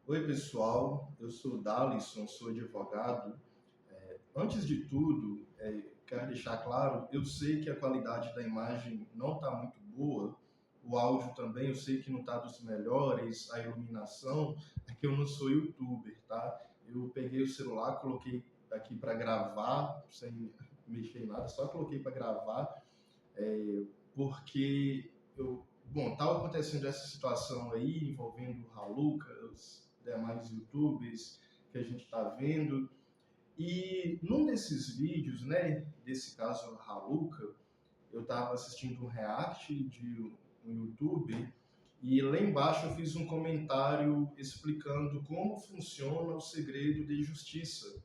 Oi, pessoal. Eu sou o Dalisson, sou advogado. Antes de tudo, quero deixar claro, eu sei que a qualidade da imagem não está muito boa, o áudio também, eu sei que não está dos melhores, a iluminação, é que eu não sou youtuber, tá? Eu peguei o celular, coloquei aqui para gravar, sem mexer em nada, só coloquei para gravar, porque estava acontecendo essa situação aí envolvendo o Haluca, os demais youtubers que a gente está vendo. E num desses vídeos, né, desse caso Haluca, eu estava assistindo um react de um youtuber e lá embaixo eu fiz um comentário explicando como funciona o segredo de justiça,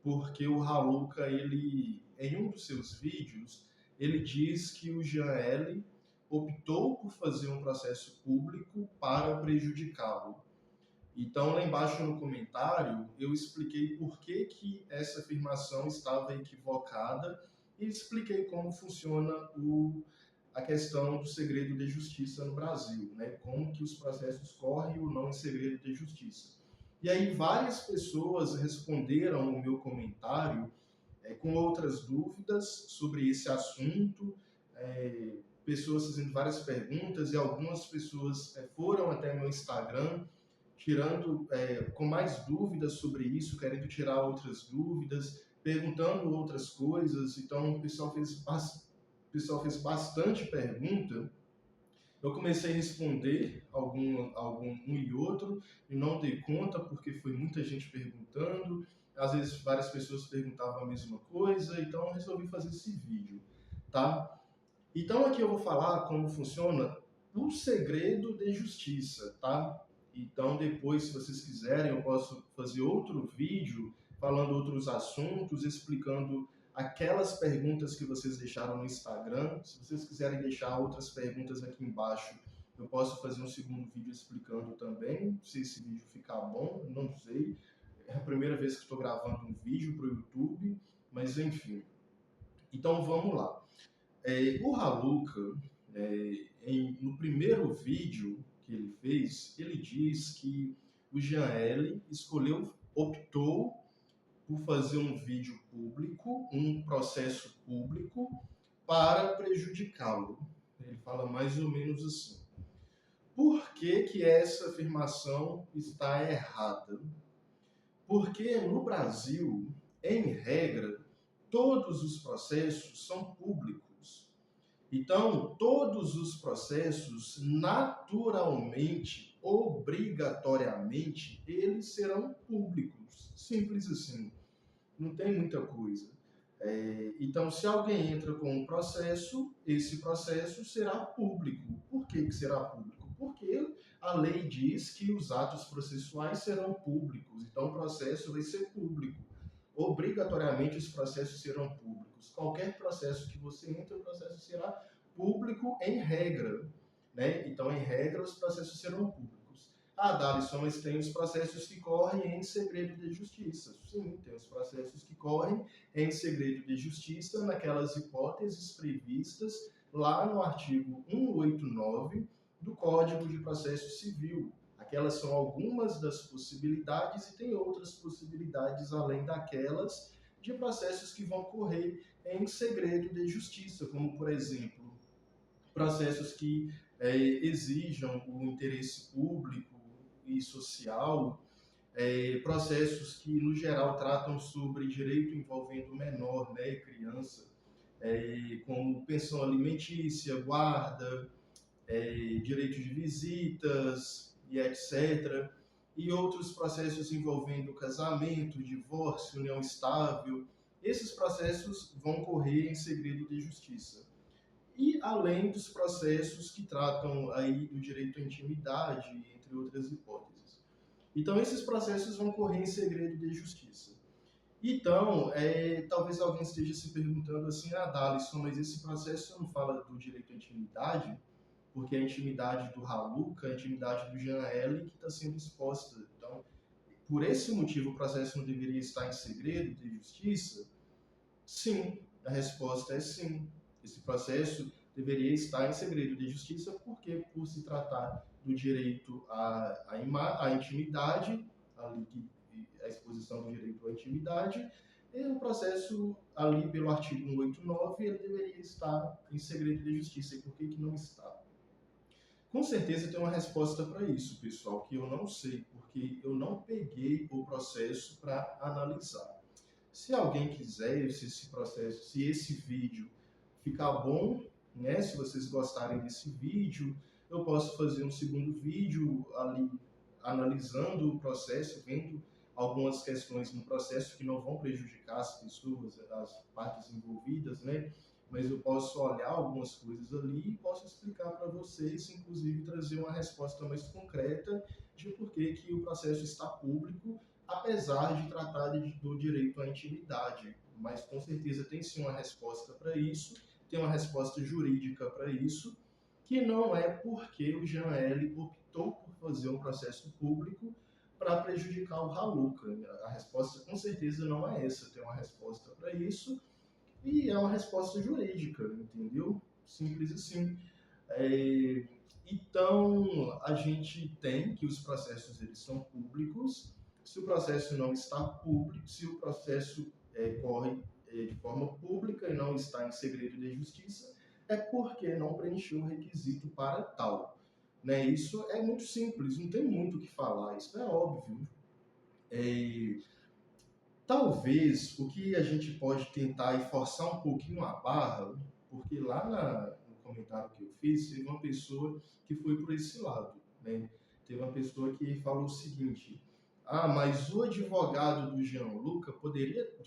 porque o Haluca, ele, em um dos seus vídeos, ele diz que o Jean L. optou por fazer um processo público para prejudicá-lo. Então, lá embaixo no comentário, eu expliquei por que essa afirmação estava equivocada e expliquei como funciona a questão do segredo de justiça no Brasil, né? Como que os processos correm ou não em segredo de justiça. E aí várias pessoas responderam o meu comentário com outras dúvidas sobre esse assunto, pessoas fazendo várias perguntas e algumas pessoas foram até meu Instagram tirando com mais dúvidas sobre isso, querendo tirar outras dúvidas, perguntando outras coisas. Então, o pessoal fez bastante pergunta. Eu comecei a responder um e outro e não dei conta porque foi muita gente perguntando. Às vezes várias pessoas perguntavam a mesma coisa, então eu resolvi fazer esse vídeo, tá? Então aqui eu vou falar como funciona o segredo de justiça, tá? Então depois, se vocês quiserem, eu posso fazer outro vídeo falando outros assuntos, explicando aquelas perguntas que vocês deixaram no Instagram. Se vocês quiserem deixar outras perguntas aqui embaixo, eu posso fazer um segundo vídeo explicando também. Se esse vídeo ficar bom, não sei. É a primeira vez que estou gravando um vídeo para o YouTube, mas enfim. Então vamos lá. O Haluca, no primeiro vídeo que ele fez, ele diz que o Jean L. optou por fazer um vídeo público, um processo público, para prejudicá-lo. Ele fala mais ou menos assim. Por que essa afirmação está errada? Porque no Brasil, em regra, todos os processos são públicos. Então, todos os processos, naturalmente, obrigatoriamente, eles serão públicos. Simples assim. Não tem muita coisa. Então, se alguém entra com um processo, esse processo será público. Por que será público? Porque a lei diz que os atos processuais serão públicos. Então, o processo vai ser público. Obrigatoriamente, os processos serão públicos. Qualquer processo que você entre, o processo será público em regra, né? Então, em regra, os processos serão públicos. Ah, Dalisson, mas tem os processos que correm em segredo de justiça. Sim, tem os processos que correm em segredo de justiça naquelas hipóteses previstas lá no artigo 189 do Código de Processo Civil. Aquelas são algumas das possibilidades e tem outras possibilidades além daquelas de processos que vão correr em segredo de justiça, como, por exemplo, processos que exijam o interesse público e social, processos que, no geral, tratam sobre direito envolvendo menor, né, criança, como pensão alimentícia, guarda, direito de visitas e etc. E outros processos envolvendo casamento, divórcio, união estável. Esses processos vão correr em segredo de justiça. E além dos processos que tratam aí do direito à intimidade, entre outras hipóteses. Então, esses processos vão correr em segredo de justiça. Então, talvez alguém esteja se perguntando assim, Dalisson, mas esse processo não fala do direito à intimidade? Porque a intimidade do Haluca, a intimidade do Jean L. que está sendo exposta. Então, por esse motivo, o processo não deveria estar em segredo de justiça? Sim, a resposta é sim. Esse processo deveria estar em segredo de justiça, porque por se tratar do direito à intimidade, ali a exposição do direito à intimidade, e o processo ali pelo artigo 189, ele deveria estar em segredo de justiça. E por que não está? Com certeza tem uma resposta para isso, pessoal, que eu não sei, porque eu não peguei o processo para analisar. Se alguém quiser, se esse processo, se esse vídeo ficar bom, né, se vocês gostarem desse vídeo, eu posso fazer um segundo vídeo ali analisando o processo, vendo algumas questões no processo que não vão prejudicar as pessoas, as partes envolvidas, né? Mas eu posso olhar algumas coisas ali e posso explicar para vocês, inclusive trazer uma resposta mais concreta de por que o processo está público, apesar de tratar do direito à intimidade. Mas com certeza tem sim uma resposta para isso, tem uma resposta jurídica para isso, que não é porque o Jean L. optou por fazer um processo público para prejudicar o Raluca. A resposta com certeza não é essa, tem uma resposta para isso, e é uma resposta jurídica, entendeu? Simples assim. Então, a gente tem que os processos eles são públicos. Se o processo não está público, se o processo corre de forma pública e não está em segredo de justiça, é porque não preencheu o requisito para tal. Né? Isso é muito simples, não tem muito o que falar, isso é óbvio. Talvez o que a gente pode tentar é forçar um pouquinho a barra, porque lá no comentário que eu fiz, teve uma pessoa que foi por esse lado, né? Teve uma pessoa que falou o seguinte: mas o advogado do do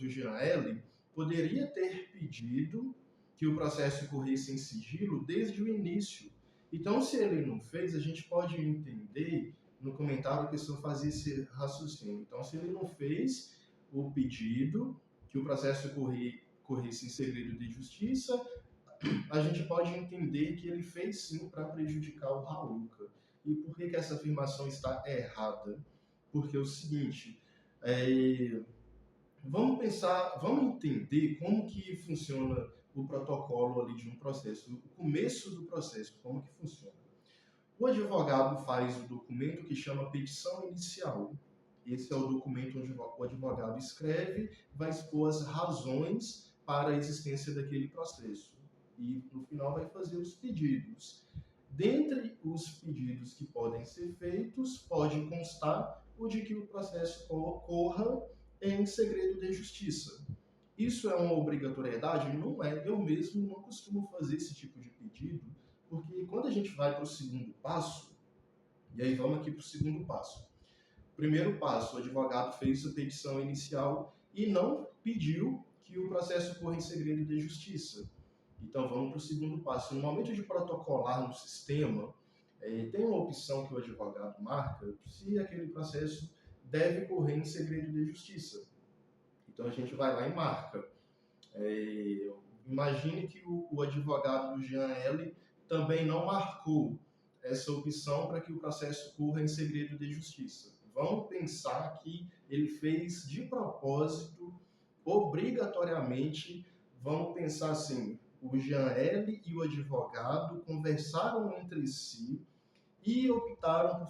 Jean L, poderia ter pedido que o processo corresse em sigilo desde o início. Então, se ele não fez, a gente pode entender no comentário a pessoa fazia esse raciocínio. Então, se ele não fez o pedido que o processo corresse em segredo de justiça, a gente pode entender que ele fez sim para prejudicar o Raluca. E por que essa afirmação está errada? Porque é o seguinte, vamos entender como que funciona o protocolo ali de um processo, o começo do processo, como que funciona. O advogado faz o documento que chama petição inicial. Esse é o documento onde o advogado escreve, vai expor as razões para a existência daquele processo. E, no final, vai fazer os pedidos. Dentre os pedidos que podem ser feitos, pode constar o de que o processo ocorra em segredo de justiça. Isso é uma obrigatoriedade? Não é. Eu mesmo não costumo fazer esse tipo de pedido, porque quando a gente vai para o segundo passo, e aí vamos aqui para o segundo passo. Primeiro passo, o advogado fez a petição inicial e não pediu que o processo corra em segredo de justiça. Então vamos para o segundo passo. No momento de protocolar no sistema, tem uma opção que o advogado marca se aquele processo deve correr em segredo de justiça. Então a gente vai lá e marca. Imagine que o advogado do Jean L também não marcou essa opção para que o processo corra em segredo de justiça. Vamos pensar que ele fez de propósito, obrigatoriamente, vamos pensar assim, o Jean L e o advogado conversaram entre si e optaram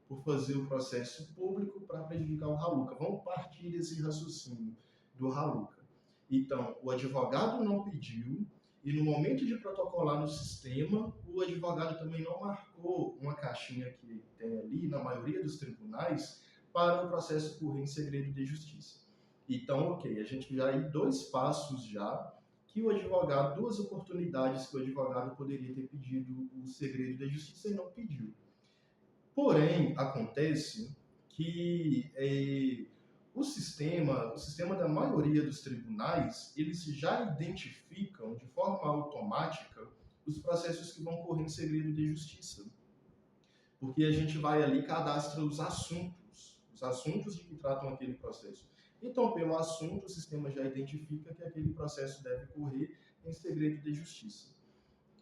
por fazer o processo público para prejudicar o Raluca. Vamos partir desse raciocínio do Raluca. Então, o advogado não pediu, e no momento de protocolar no sistema, o advogado também não marcou uma caixinha que tem ali, na maioria dos tribunais, para o processo correr em segredo de justiça. Então, ok, a gente já aí 2 passos já, que o advogado, 2 oportunidades que o advogado poderia ter pedido o segredo de justiça e não pediu. Porém, acontece que o sistema da maioria dos tribunais, eles já identificam de forma automática os processos que vão correr em segredo de justiça. Porque a gente vai ali e cadastra os assuntos de que tratam aquele processo. Então, pelo assunto, o sistema já identifica que aquele processo deve correr em segredo de justiça.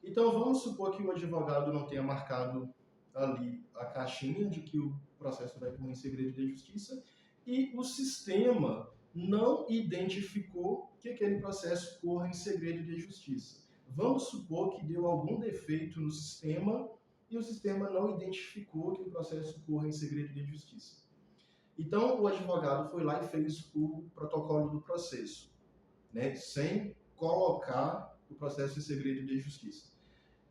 Então, vamos supor que o advogado não tenha marcado ali a caixinha de que o processo vai correr em segredo de justiça e o sistema não identificou que aquele processo corra em segredo de justiça. Vamos supor que deu algum defeito no sistema e o sistema não identificou que o processo corra em segredo de justiça. Então, o advogado foi lá e fez o protocolo do processo, né, sem colocar o processo em segredo de justiça.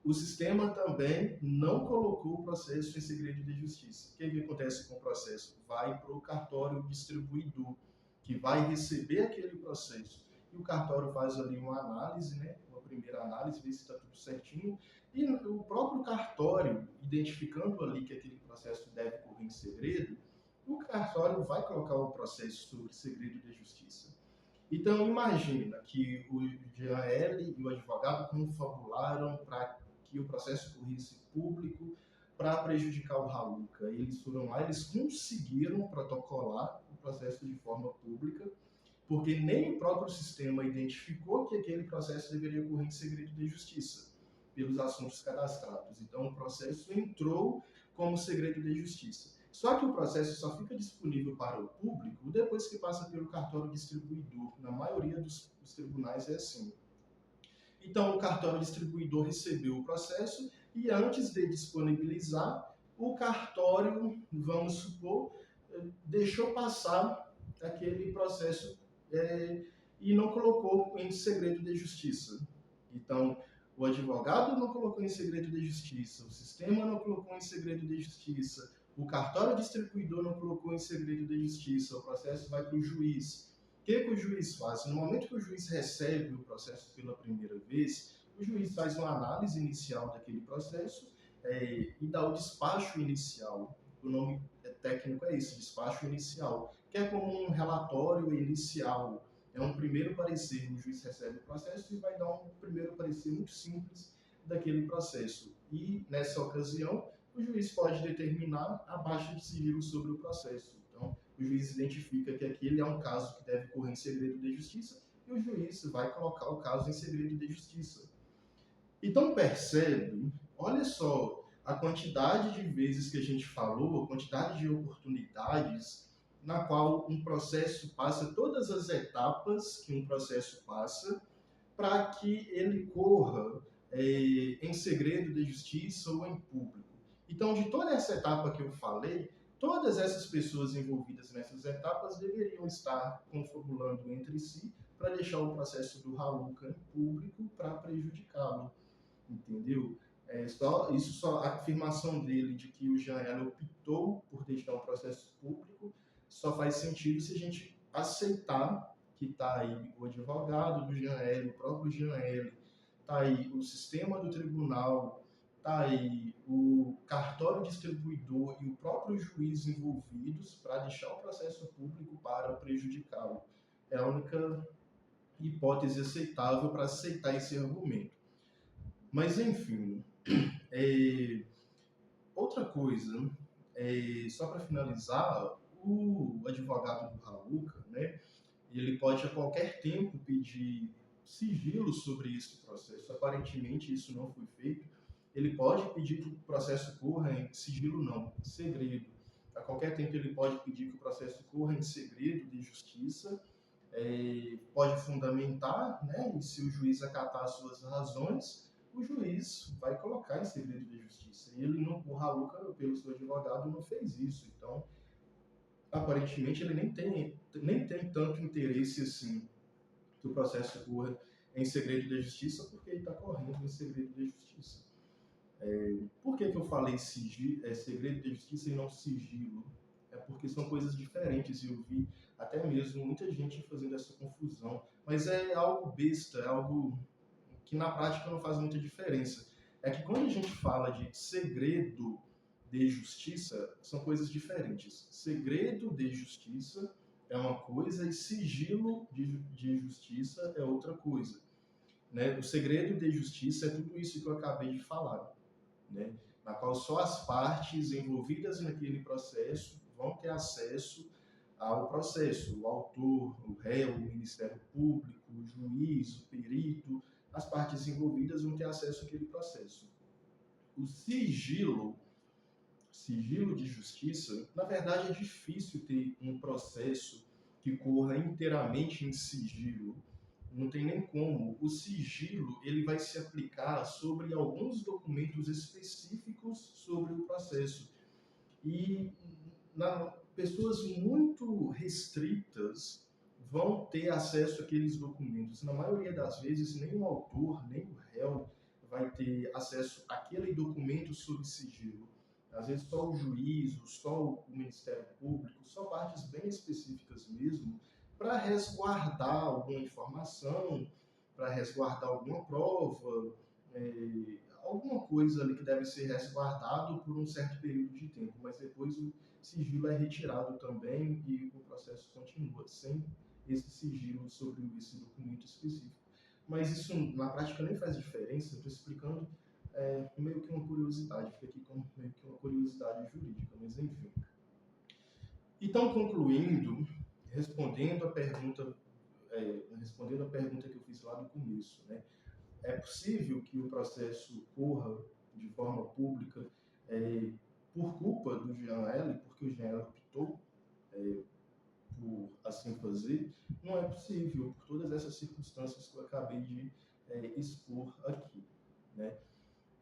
O sistema também não colocou o processo em segredo de justiça. O que acontece com o processo? Vai para o cartório distribuidor, que vai receber aquele processo. E o cartório faz ali uma análise, né, uma primeira análise, vê se está tudo certinho. E o próprio cartório, identificando ali que aquele processo deve correr em segredo, o cartório vai colocar o processo sobre segredo de justiça. Então, imagina que o GAL e o advogado confabularam para que o processo corresse público para prejudicar o Raluca. Eles foram lá, eles conseguiram protocolar o processo de forma pública, porque nem o próprio sistema identificou que aquele processo deveria correr em segredo de justiça, pelos assuntos cadastrados. Então, o processo entrou como segredo de justiça. Só que o processo só fica disponível para o público depois que passa pelo cartório distribuidor. Na maioria dos tribunais é assim. Então, o cartório distribuidor recebeu o processo e antes de disponibilizar, o cartório, vamos supor, deixou passar aquele processo e não colocou em segredo de justiça. Então, o advogado não colocou em segredo de justiça, o sistema não colocou em segredo de justiça, o cartório distribuidor não colocou em segredo de justiça, o processo vai para o juiz. O que o juiz faz? No momento que o juiz recebe o processo pela primeira vez, o juiz faz uma análise inicial daquele processo e dá o despacho inicial. O nome técnico é esse, despacho inicial, que é como um relatório inicial. É um primeiro parecer, o juiz recebe o processo e vai dar um primeiro parecer muito simples daquele processo. E, nessa ocasião, o juiz pode determinar a baixa de sigilo sobre o processo. Então, o juiz identifica que aquele é um caso que deve correr em segredo de justiça e o juiz vai colocar o caso em segredo de justiça. Então, percebe, olha só, a quantidade de vezes que a gente falou, a quantidade de oportunidades na qual um processo passa, todas as etapas que um processo passa, para que ele corra em segredo de justiça ou em público. Então, de toda essa etapa que eu falei, todas essas pessoas envolvidas nessas etapas deveriam estar confabulando entre si para deixar o processo do Raluca em público para prejudicá-lo, entendeu? A afirmação dele de que o Janela optou por deixar o processo público só faz sentido se a gente aceitar que está aí o advogado do Janela, o próprio Janela, está aí o sistema do tribunal, está aí o cartório distribuidor e o próprio juiz envolvidos para deixar o processo público para prejudicá-lo. É a única hipótese aceitável para aceitar esse argumento. Mas, enfim, outra coisa, só para finalizar, o advogado do Raluca, né, ele pode a qualquer tempo pedir sigilo sobre esse processo. Aparentemente isso não foi feito. Ele pode pedir que o processo corra em sigilo, não, em segredo. A qualquer tempo ele pode pedir que o processo corra em segredo de justiça, pode fundamentar, né, e se o juiz acatar as suas razões, o juiz vai colocar em segredo de justiça. E ele não, o Raluca, pelo seu advogado, não fez isso. Então, aparentemente, ele nem tem tanto interesse assim que o processo corra em segredo de justiça, porque ele está correndo em segredo de justiça. Por que eu falei segredo de justiça e não sigilo? É porque são coisas diferentes e eu vi até mesmo muita gente fazendo essa confusão. Mas é algo besta, é algo que na prática não faz muita diferença. É que quando a gente fala de segredo de justiça, são coisas diferentes. Segredo de justiça é uma coisa e sigilo de justiça é outra coisa. Né? O segredo de justiça é tudo isso que eu acabei de falar, né? Na qual só as partes envolvidas naquele processo vão ter acesso ao processo. O autor, o réu, o Ministério Público, o juiz, o perito, as partes envolvidas vão ter acesso àquele processo. O sigilo de justiça, na verdade é difícil ter um processo que corra inteiramente em sigilo, não tem nem como. O sigilo ele vai se aplicar sobre alguns documentos específicos sobre o processo. E pessoas muito restritas vão ter acesso àqueles documentos. Na maioria das vezes, nem o autor, nem o réu vai ter acesso àquele documento sob sigilo. Às vezes só o juízo, só o Ministério Público, só partes bem específicas mesmo, para resguardar alguma informação, para resguardar alguma prova, alguma coisa ali que deve ser resguardado por um certo período de tempo, mas depois o sigilo é retirado também e o processo continua sem esse sigilo sobre esse documento específico. Mas isso na prática nem faz diferença, estou explicando meio que uma curiosidade, fica aqui como meio que uma curiosidade jurídica, mas enfim. Então, concluindo, respondendo a pergunta que eu fiz lá no começo, né? É possível que o processo corra de forma pública por culpa do Jean L, porque o Jean L optou por assim fazer? Não é possível, por todas essas circunstâncias que eu acabei de expor aqui, né?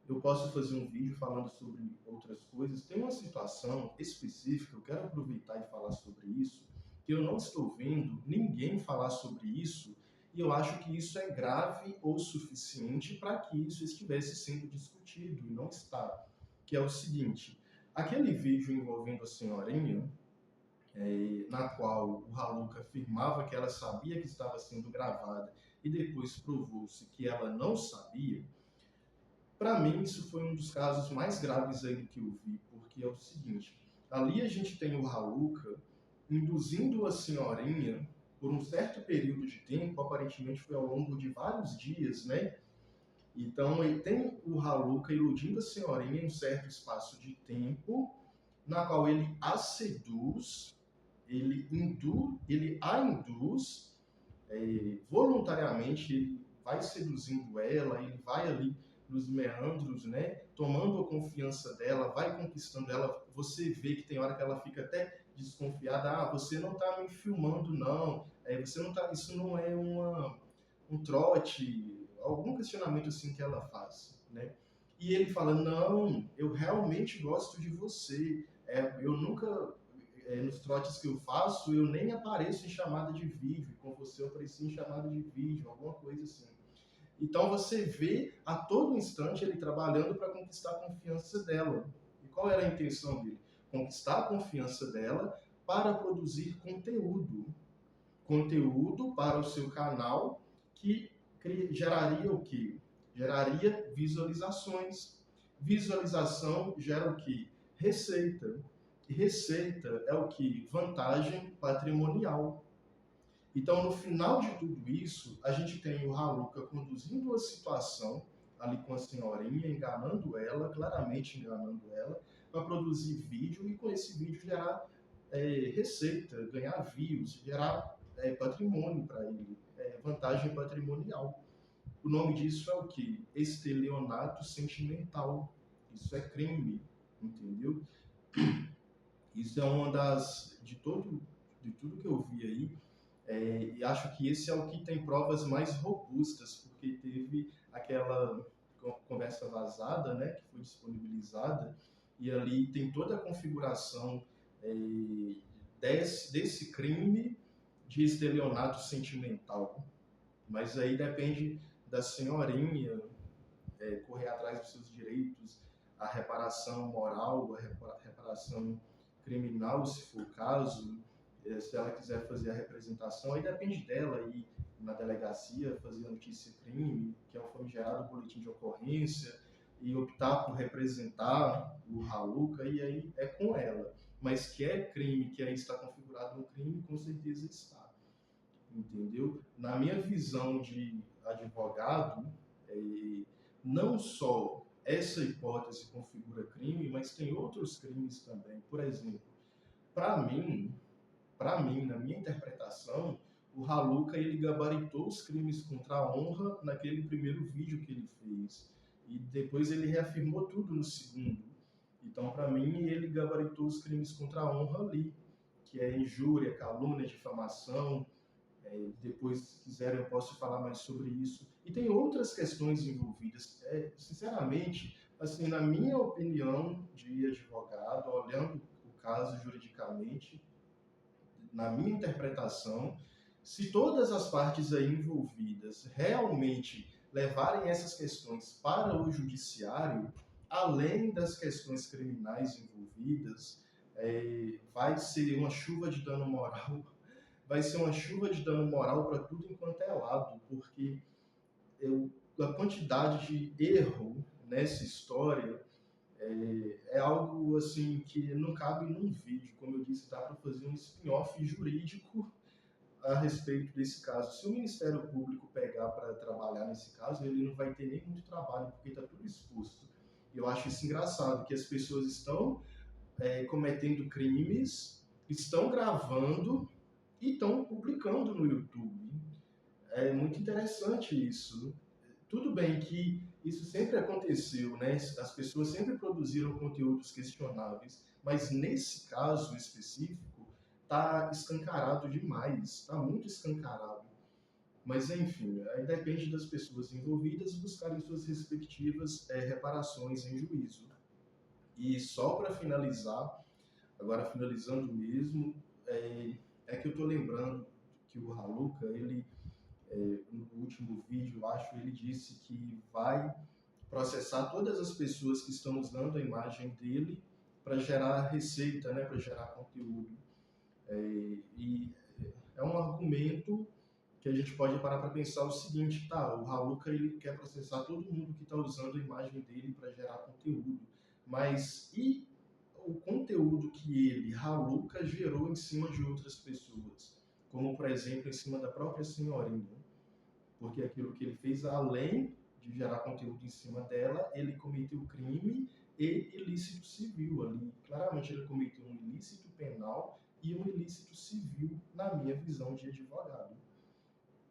Eu posso fazer um vídeo falando sobre outras coisas. Tem uma situação específica, eu quero aproveitar e falar sobre isso, que eu não estou vendo ninguém falar sobre isso, e eu acho que isso é grave o suficiente para que isso estivesse sendo discutido, e não está. Que é o seguinte, aquele vídeo envolvendo a senhorinha, na qual o Haluca afirmava que ela sabia que estava sendo gravada, e depois provou-se que ela não sabia, para mim, isso foi um dos casos mais graves aí que eu vi, porque é o seguinte, ali a gente tem o Haluca induzindo a senhorinha por um certo período de tempo, aparentemente foi ao longo de vários dias, né? Então, ele tem o Haluca iludindo a senhorinha em um certo espaço de tempo, na qual ele a seduz, ele a induz voluntariamente, ele vai seduzindo ela, ele vai ali nos meandros, né, tomando a confiança dela, vai conquistando ela. Você vê que tem hora que ela fica até desconfiada, você não está me filmando não, você não tá, isso não é um trote, algum questionamento assim que ela faz, né? E ele fala, não, eu realmente gosto de você, eu nunca, nos trotes que eu faço, eu nem apareço em chamada de vídeo, com você eu apareci em chamada de vídeo, alguma coisa assim. Então você vê a todo instante ele trabalhando para conquistar a confiança dela. E qual era a intenção dele? Conquistar a confiança dela para produzir conteúdo. Conteúdo para o seu canal que geraria o quê? Geraria visualizações. Visualização gera o quê? Receita. E receita é o quê? Vantagem patrimonial. Então, no final de tudo isso, a gente tem o Haluca conduzindo a situação ali com a senhorinha, enganando ela, claramente enganando ela, para produzir vídeo e com esse vídeo gerar receita, ganhar views, gerar patrimônio para ele, vantagem patrimonial. O nome disso é o quê? Estelionato sentimental. Isso é crime, entendeu? Isso é uma de tudo que eu vi aí, e acho que esse é o que tem provas mais robustas, porque teve aquela conversa vazada, né, que foi disponibilizada, e ali tem toda a configuração desse crime de estelionato sentimental. Mas aí depende da senhorinha correr atrás dos seus direitos, a reparação moral, a reparação criminal, se for o caso, se ela quiser fazer a representação, aí depende dela ir na delegacia, fazer a notícia-crime, que é o famigerado boletim de ocorrência, e optar por representar o Haluca, e aí é com ela. Mas que é crime, que aí está configurado no crime, com certeza está. Entendeu? Na minha visão de advogado, não só essa hipótese configura crime, mas tem outros crimes também. Por exemplo, para mim, na minha interpretação, o Haluca ele gabaritou os crimes contra a honra naquele primeiro vídeo que ele fez. E depois ele reafirmou tudo no segundo. Então, para mim, ele gabaritou os crimes contra a honra ali, que é injúria, calúnia, difamação, Depois, se quiserem, eu posso falar mais sobre isso. E tem outras questões envolvidas. Sinceramente, assim, na minha opinião de advogado, olhando o caso juridicamente, na minha interpretação, se todas as partes aí envolvidas realmente levarem essas questões para o judiciário, além das questões criminais envolvidas, vai ser uma chuva de dano moral, vai ser uma chuva de dano moral para tudo enquanto é lado, porque a quantidade de erro nessa história é algo assim que não cabe num vídeo. Como eu disse, dá para fazer um spin-off jurídico a respeito desse caso. Se o Ministério Público pegar para trabalhar nesse caso, ele não vai ter nem muito trabalho, porque está tudo exposto. Eu acho isso engraçado, que as pessoas estão cometendo crimes, estão gravando e estão publicando no YouTube. É muito interessante isso. Tudo bem que isso sempre aconteceu, né? As pessoas sempre produziram conteúdos questionáveis, mas nesse caso específico está escancarado demais, está muito escancarado. Mas enfim, aí depende das pessoas envolvidas buscarem suas respectivas reparações em juízo. E só para finalizar, agora finalizando mesmo, que eu estou lembrando que o Raluca, ele no último vídeo, acho, ele disse que vai processar todas as pessoas que estão usando a imagem dele para gerar receita, né, para gerar conteúdo. E é um argumento que a gente pode parar para pensar o seguinte, tá, o Raluca ele quer processar todo mundo que está usando a imagem dele para gerar conteúdo, mas e o conteúdo que ele, Raluca, gerou em cima de outras pessoas, como, por exemplo, em cima da própria senhorinha? Porque aquilo que ele fez, além de gerar conteúdo em cima dela, ele cometeu crime e ilícito civil ali. Claramente ele cometeu um ilícito penal e um ilícito civil, na minha visão de advogado.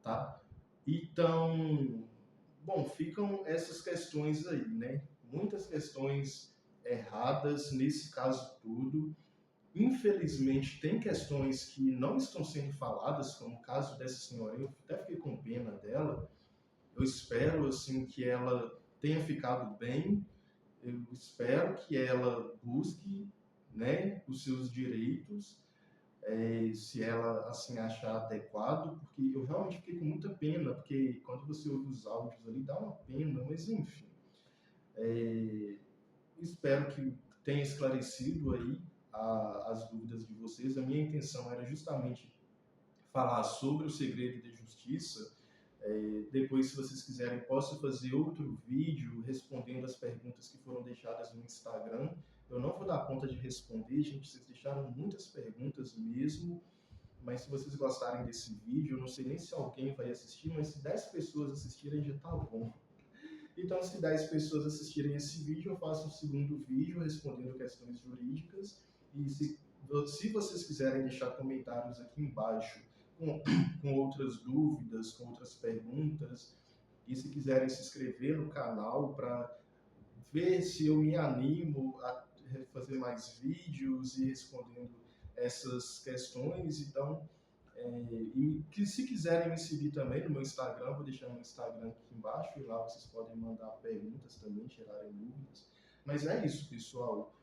Tá? Então, bom, ficam essas questões aí, né? Muitas questões erradas nesse caso todo. Infelizmente, tem questões que não estão sendo faladas, como o caso dessa senhorinha, eu até fiquei com pena dela. Eu espero assim que ela tenha ficado bem, eu espero que ela busque, né, os seus direitos, se ela assim achar adequado, porque eu realmente fiquei com muita pena, porque quando você ouve os áudios ali dá uma pena, mas enfim. Espero que tenha esclarecido aí as dúvidas de vocês. A minha intenção era justamente falar sobre o segredo de justiça. Depois, se vocês quiserem, posso fazer outro vídeo respondendo as perguntas que foram deixadas no Instagram. Eu não vou dar conta de responder, gente, vocês deixaram muitas perguntas mesmo, mas se vocês gostarem desse vídeo, eu não sei nem se alguém vai assistir, mas se 10 pessoas assistirem já tá bom. Então, se 10 pessoas assistirem esse vídeo, eu faço um segundo vídeo respondendo questões jurídicas. E se vocês quiserem deixar comentários aqui embaixo com outras dúvidas, com outras perguntas, e se quiserem se inscrever no canal para ver se eu me animo a fazer mais vídeos e respondendo essas questões, então e que se quiserem me seguir também no meu Instagram, vou deixar meu Instagram aqui embaixo, e lá vocês podem mandar perguntas também, tirarem dúvidas. Mas é isso, pessoal.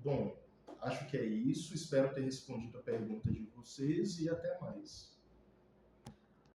Bom, acho que é isso. Espero ter respondido a pergunta de vocês e até mais.